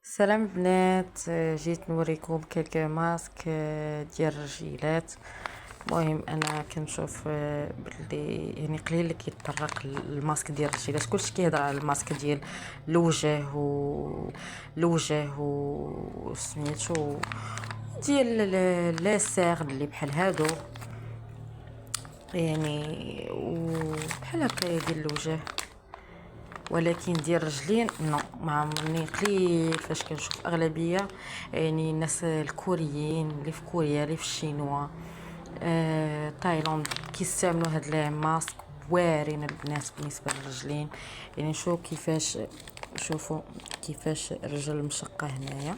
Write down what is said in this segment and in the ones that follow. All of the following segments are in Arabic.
سلام البنات، جيت نوريكم كلك ماسك ديال الرجيلات. المهم انا كنشوف بلي يعني قليل اللي كيتطرق الماسك ديال الرجيلات. كلشي كيهضر على الماسك ديال الوجه سميتو ديال لي سيغ اللي بحال هادو، يعني وبحال هكايا ديال الوجه. ولكن ديال الرجلين نو، ما عمرني، قليل فاش كنشوف اغلبيه يعني الناس الكوريين اللي في كوريا اللي في الشينوا تايلاند كيستعملوا هاد لي ماسك واعرين البنات بالنسبه للرجلين. يعني شوفوا كيفاش الرجل مشقه هنايا،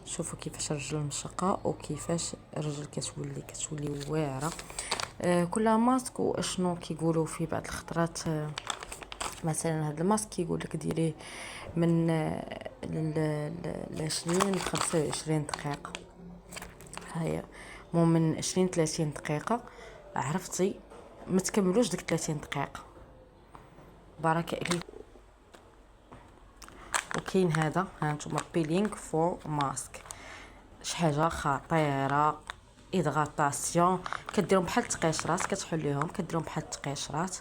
شوفوا كيفاش الرجل مشقه وكيفاش الرجل كتولي واعره. كلها ماسك. واشنو كيقولوا في بعض الخطرات، مثلا هذا الماسك كيقول لك ديريه من 20 ل 25 دقيقه. هيا مو من 20 30 دقيقه، عرفتي؟ ما تكملوش ديك 30 دقيقه بركه عليك. وكاين هذا هانتوما بيلينغ فور ماسك، شي حاجه خطيره. ايدغاطاسيون كديرهم بحال التقيشرات، كتحليهم كديرهم بحال التقيشرات.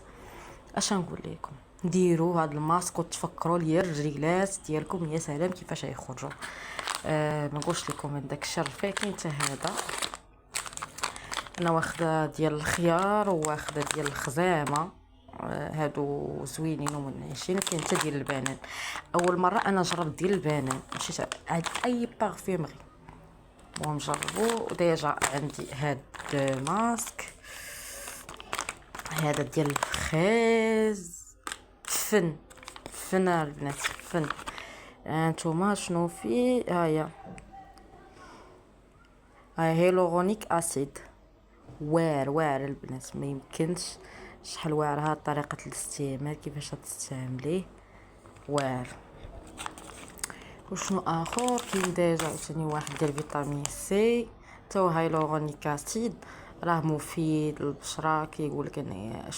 اش نقول لكم؟ ديروا هذا الماسك وتفكروا لي الرجلات ديالكم يا سلام كيفاش يخرجوا. ما نقولش لكم من داك الشر فيه. كاين حتى هذا انا واخده ديال الخيار وواخده ديال الخزامه، هادو زوينين ومنعشين. كاين حتى ديال البنان. اول مره انا جربت ديال البنان، مشيت عند اي بارفيمري المهم جربوا. وديجا عندي هاد ماسك، هذا ديال الفخيز. فن البنات فن. انتوما شنو فيه؟ هاهي هيلورونيك اسيد. واعر البنات، ما يمكنش. شحال واعر. هاد طريقه الاستعمال كيفاش تستعمليه، واعر. وشنو اخر؟ كاين ديجا عاوتاني واحد ديال فيتامين سي، تا هو هيلورونيك اسيد. راه مفيد للبشره. كيقول لك يعني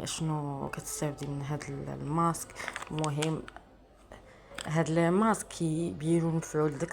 اشنو كتستافدي من هاد الماسك. المهم هاد لي ماسك كيبينوا مفعول داك